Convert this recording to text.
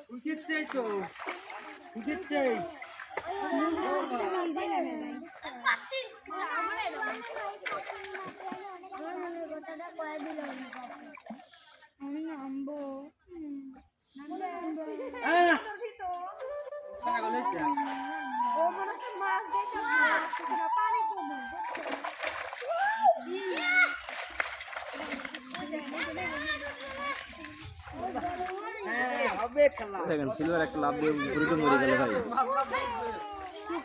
Wicket চাই তো, wicket চাই। আমি নামবো দেখেন সিলভার একটা লাভ দিয়ে ঘুরে মরে গেল ভাই।